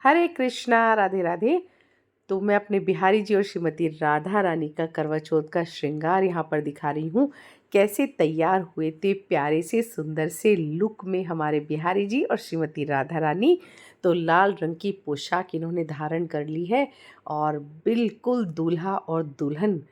हरे कृष्णा, राधे राधे। तो मैं अपने बिहारी जी और श्रीमती राधा रानी का करवा चौथ का श्रृंगार यहाँ पर दिखा रही हूँ। कैसे तैयार हुए थे प्यारे से सुंदर से लुक में हमारे बिहारी जी और श्रीमती राधा रानी। तो लाल रंग की पोशाक इन्होंने धारण कर ली है और बिल्कुल दूल्हा और दुल्हन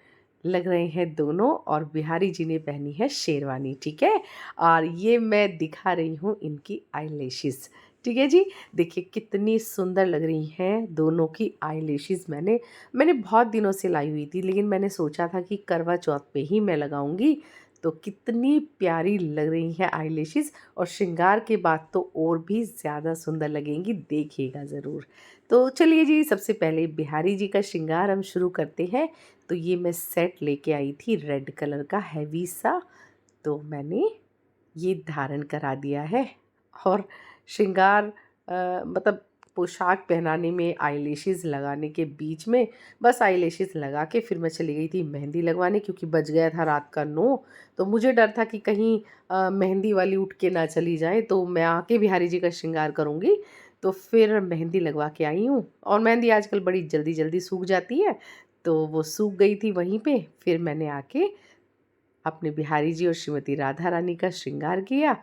लग रहे हैं दोनों। और बिहारी जी ने पहनी है शेरवानी, ठीक है। और ये मैं दिखा रही हूँ इनकी आईलैशेस, ठीक है जी। देखिए कितनी सुंदर लग रही हैं दोनों की आईलैशेस। मैंने बहुत दिनों से लाई हुई थी, लेकिन मैंने सोचा था कि करवा चौथ पे ही मैं लगाऊंगी। तो कितनी प्यारी लग रही हैं आईलैशेस, और श्रृंगार के बाद तो और भी ज़्यादा सुंदर लगेंगी, देखिएगा ज़रूर। तो चलिए जी, सबसे पहले बिहारी जी का श्रृंगार हम शुरू करते हैं। तो ये मैं सेट लेके आई थी रेड कलर का हैवी सा, तो मैंने ये धारण करा दिया है। और श्रृंगार मतलब पोशाक पहनाने में आईलैशेस लगाने के बीच में बस आईलैशेस लगा के फिर मैं चली गई थी मेहंदी लगवाने, क्योंकि बज गया था रात का 9। तो मुझे डर था कि कहीं मेहंदी वाली उठ के ना चली जाए, तो मैं आके बिहारी जी का श्रृंगार करूँगी। तो फिर मेहंदी लगवा के आई हूँ, और मेहंदी आजकल बड़ी जल्दी जल्दी सूख जाती है, तो वो सूख गई थी वहीं पे। फिर मैंने आके अपने बिहारी जी और श्रीमती राधा रानी का श्रृंगार किया।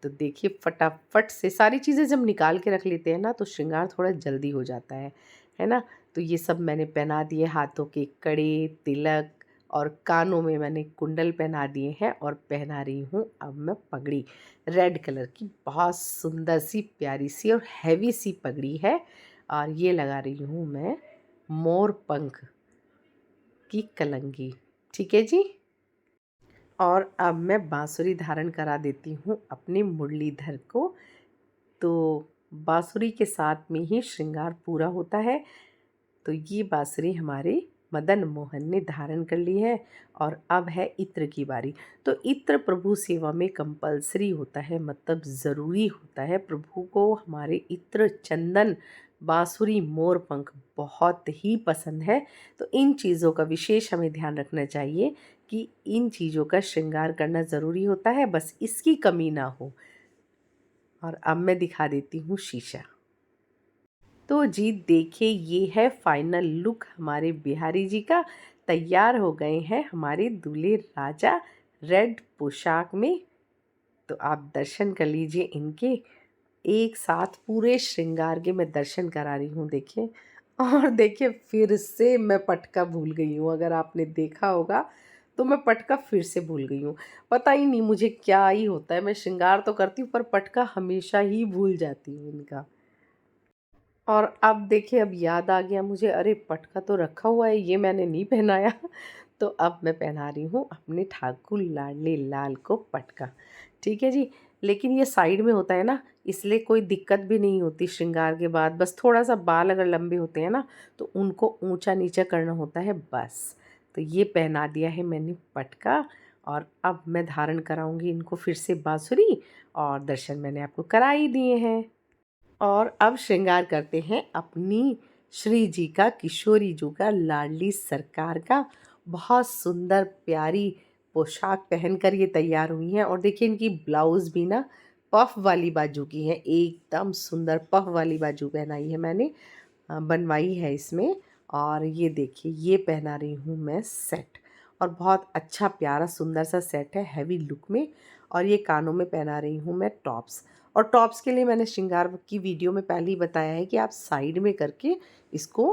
तो देखिए फटाफट से सारी चीज़ें जब निकाल के रख लेते हैं ना, तो श्रृंगार थोड़ा जल्दी हो जाता है ना। तो ये सब मैंने पहना दिए, हाथों के कड़े, तिलक, और कानों में मैंने कुंडल पहना दिए हैं। और पहना रही हूँ अब मैं पगड़ी, रेड कलर की बहुत सुंदर सी प्यारी सी और हैवी सी पगड़ी है। और ये लगा रही हूँ मैं मोर पंख की कलंगी, ठीक है जी। और अब मैं बांसुरी धारण करा देती हूँ अपने मुरलीधर को। तो बांसुरी के साथ में ही श्रृंगार पूरा होता है। तो ये बांसुरी हमारे मदन मोहन ने धारण कर ली है। और अब है इत्र की बारी। तो इत्र प्रभु सेवा में कंपलसरी होता है, मतलब ज़रूरी होता है। प्रभु को हमारे इत्र, चंदन, बांसुरी, मोरपंख बहुत ही पसंद है। तो इन चीज़ों का विशेष हमें ध्यान रखना चाहिए कि इन चीज़ों का श्रृंगार करना ज़रूरी होता है, बस इसकी कमी ना हो। और अब मैं दिखा देती हूँ शीशा। तो जी देखिए, ये है फाइनल लुक हमारे बिहारी जी का। तैयार हो गए हैं हमारे दूल्हे राजा रेड पोशाक में। तो आप दर्शन कर लीजिए इनके, एक साथ पूरे श्रृंगार के मैं दर्शन करा रही हूँ, देखिए। और देखिए फिर से मैं पटका भूल गई हूँ, अगर आपने देखा होगा तो मैं पटका फिर से भूल गई हूँ। पता ही नहीं मुझे क्या ही होता है, मैं श्रृंगार तो करती हूँ पर पटका हमेशा ही भूल जाती हूँ इनका। और अब देखिए, अब याद आ गया मुझे, अरे पटका तो रखा हुआ है, ये मैंने नहीं पहनाया। तो अब मैं पहना रही हूँ अपने ठाकुर लाडले लाल को पटका, ठीक है जी। लेकिन ये साइड में होता है ना, इसलिए कोई दिक्कत भी नहीं होती श्रृंगार के बाद। बस थोड़ा सा बाल अगर लंबे होते हैं ना, तो उनको ऊंचा नीचा करना होता है बस। तो ये पहना दिया है मैंने पटका। और अब मैं धारण कराऊंगी इनको फिर से बांसुरी, और दर्शन मैंने आपको करा ही दिए हैं। और अब श्रृंगार करते हैं अपनी श्री जी का, किशोरी जी का, लाडली सरकार का। बहुत सुंदर प्यारी पोशाक पहनकर ये तैयार हुई हैं। और देखिए इनकी ब्लाउज़ भी ना पफ वाली बाजू की है, एकदम सुंदर पफ वाली बाजू पहनाई है मैंने, बनवाई है इसमें। और ये देखिए, ये पहना रही हूँ मैं सेट, और बहुत अच्छा प्यारा सुंदर सा सेट है हैवी लुक में। और ये कानों में पहना रही हूँ मैं टॉप्स। और टॉप्स के लिए मैंने श्रृंगार की वीडियो में पहले ही बताया है कि आप साइड में करके इसको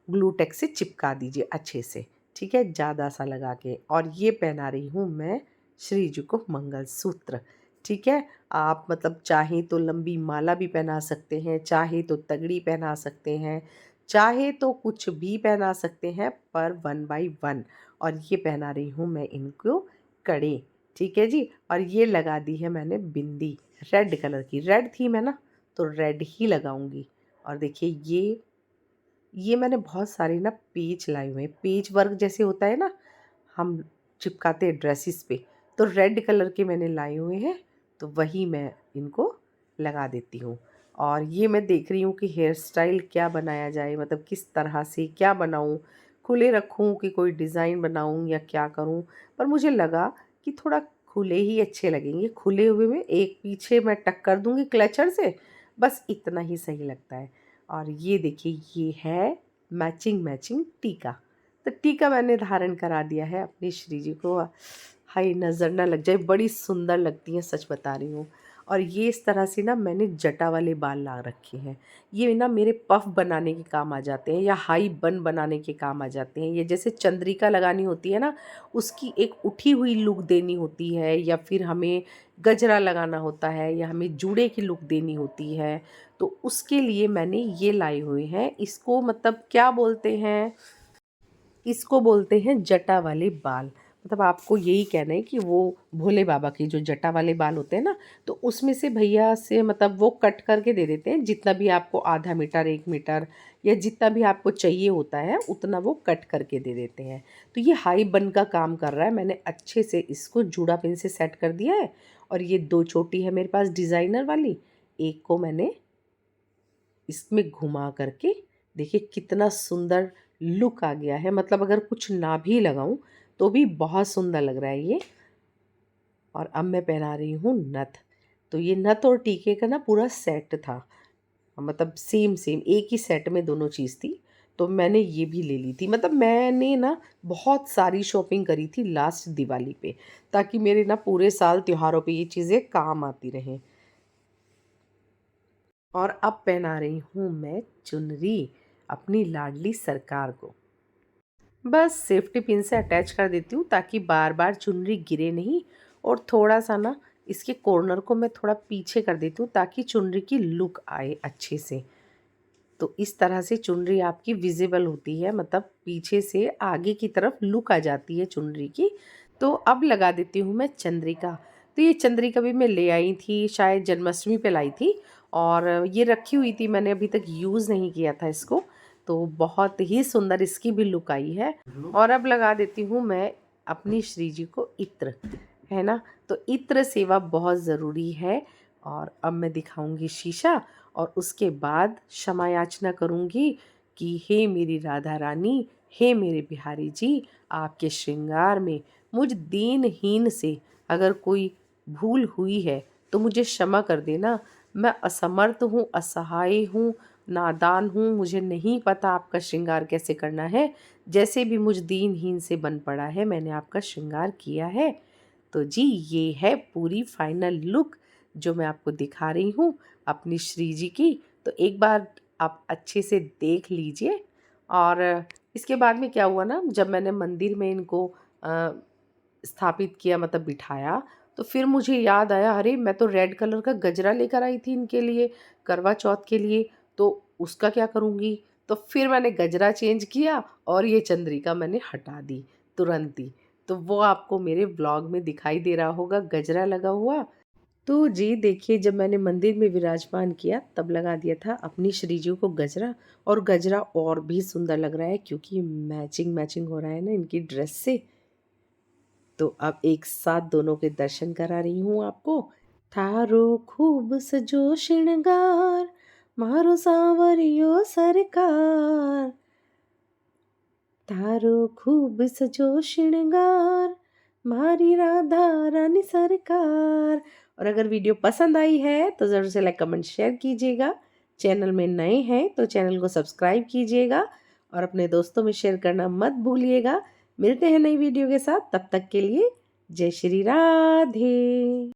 ग्लू टेक से चिपका दीजिए अच्छे से, ठीक है, ज़्यादा सा लगा के। और ये पहना रही हूँ मैं श्री जी को मंगलसूत्र, ठीक है। आप मतलब चाहे तो लंबी माला भी पहना सकते हैं, चाहे तो तगड़ी पहना सकते हैं, चाहे तो कुछ भी पहना सकते हैं, पर 1 बाय 1। और ये पहना रही हूँ मैं इनको कड़े, ठीक है जी। और ये लगा दी है मैंने बिंदी, रेड कलर की, रेड थीम है ना, तो रेड ही लगाऊंगी। और देखिए ये मैंने बहुत सारे ना पेच लाए हुए हैं, पेच वर्क जैसे होता है ना, हम चिपकाते हैं ड्रेसेस पे, तो रेड कलर के मैंने लाए हुए हैं। तो वही मैं इनको लगा देती हूँ। और ये मैं देख रही हूँ कि हेयर स्टाइल क्या बनाया जाए, मतलब किस तरह से क्या बनाऊँ, खुले रखूँ कि कोई डिज़ाइन बनाऊँ या क्या करूँ। पर मुझे लगा कि थोड़ा खुले ही अच्छे लगेंगे, खुले हुए में एक पीछे मैं टक कर दूँगी क्लचर से, बस इतना ही सही लगता है। और ये देखिए ये है मैचिंग मैचिंग टीका। तो टीका मैंने धारण करा दिया है अपनी श्री जी को। हाय नज़र ना लग जाए, बड़ी सुंदर लगती हैं, सच बता रही हूँ। और ये इस तरह से ना मैंने जटा वाले बाल ला रखे हैं। ये ना मेरे पफ बनाने के काम आ जाते हैं या हाई बन बनाने के काम आ जाते हैं। ये जैसे चंद्रिका लगानी होती है ना, उसकी एक उठी हुई लुक देनी होती है, या फिर हमें गजरा लगाना होता है, या हमें जूड़े की लुक देनी होती है, तो उसके लिए मैंने ये लाए हुए हैं। इसको मतलब क्या बोलते हैं, इसको बोलते हैं जटा वाले बाल। मतलब आपको यही कहना है कि वो भोले बाबा के जो जटा वाले बाल होते हैं ना, तो उसमें से भैया से मतलब वो कट करके दे देते हैं। जितना भी आपको आधा मीटर 1 मीटर या जितना भी आपको चाहिए होता है उतना वो कट करके दे देते हैं। तो ये हाई बन का काम कर रहा है। मैंने अच्छे से इसको जूड़ा पिन से सेट कर दिया है। और ये 2 चोटी है मेरे पास डिज़ाइनर वाली, एक को मैंने इसमें घुमा करके, देखिए कितना सुंदर लुक आ गया है। मतलब अगर कुछ ना भी लगाऊं तो भी बहुत सुंदर लग रहा है ये। और अब मैं पहना रही हूँ नथ। तो ये नथ और टीके का ना पूरा सेट था, मतलब सेम सेम एक ही सेट में दोनों चीज़ थी। तो मैंने ये भी ले ली थी। मतलब मैंने ना बहुत सारी शॉपिंग करी थी लास्ट दिवाली पे, ताकि मेरे ना पूरे साल त्योहारों पे ये चीज़ें काम आती रहें। और अब पहना रही हूँ मैं चुनरी अपनी लाडली सरकार को। बस सेफ्टी पिन से अटैच कर देती हूँ ताकि बार बार चुनरी गिरे नहीं। और थोड़ा सा ना इसके कॉर्नर को मैं थोड़ा पीछे कर देती हूँ ताकि चुनरी की लुक आए अच्छे से। तो इस तरह से चुनरी आपकी विजिबल होती है, मतलब पीछे से आगे की तरफ लुक आ जाती है चुनरी की। तो अब लगा देती हूँ मैं चंद्रिका। तो ये चंद्रिका भी मैं ले आई थी, शायद जन्माष्टमी पे लाई थी। और ये रखी हुई थी, मैंने अभी तक यूज़ नहीं किया था इसको। तो बहुत ही सुंदर इसकी भी लुक आई है। और अब लगा देती हूँ मैं अपनी श्री जी को इत्र, है ना। तो इत्र सेवा बहुत ज़रूरी है। और अब मैं दिखाऊंगी शीशा, और उसके बाद क्षमा याचना करूंगी कि हे मेरी राधा रानी, हे मेरे बिहारी जी, आपके श्रृंगार में मुझ दीनहीन से अगर कोई भूल हुई है तो मुझे क्षमा कर देना। मैं असमर्थ हूँ, असहाय हूँ, नादान हूँ, मुझे नहीं पता आपका श्रृंगार कैसे करना है। जैसे भी मुझ दीनहीन से बन पड़ा है मैंने आपका श्रृंगार किया है। तो जी ये है पूरी फाइनल लुक जो मैं आपको दिखा रही हूँ अपनी श्री जी की। तो एक बार आप अच्छे से देख लीजिए। और इसके बाद में क्या हुआ ना, जब मैंने मंदिर में इनको स्थापित किया, मतलब बिठाया, तो फिर मुझे याद आया, अरे मैं तो रेड कलर का गजरा लेकर आई थी इनके लिए करवा चौथ के लिए, तो उसका क्या करूँगी। तो फिर मैंने गजरा चेंज किया और ये चंद्रिका मैंने हटा दी तुरंत ही। तो वो आपको मेरे व्लॉग में दिखाई दे रहा होगा गजरा लगा हुआ। तो जी देखिए, जब मैंने मंदिर में विराजमान किया तब लगा दिया था अपनी श्री जी को गजरा। और गजरा और भी सुंदर लग रहा है क्योंकि मैचिंग मैचिंग हो रहा है ना इनकी ड्रेस से। तो अब एक साथ दोनों के दर्शन करा रही हूँ आपको। थारो खूब सजो श्रृंगार, मारो सांवरियो सरकार, थारो खूब सजो श्रृंगार, मारी राधा रानी सरकार। और अगर वीडियो पसंद आई है तो ज़रूर से लाइक कमेंट शेयर कीजिएगा। चैनल में नए हैं तो चैनल को सब्सक्राइब कीजिएगा और अपने दोस्तों में शेयर करना मत भूलिएगा। मिलते हैं नई वीडियो के साथ, तब तक के लिए जय श्री राधे।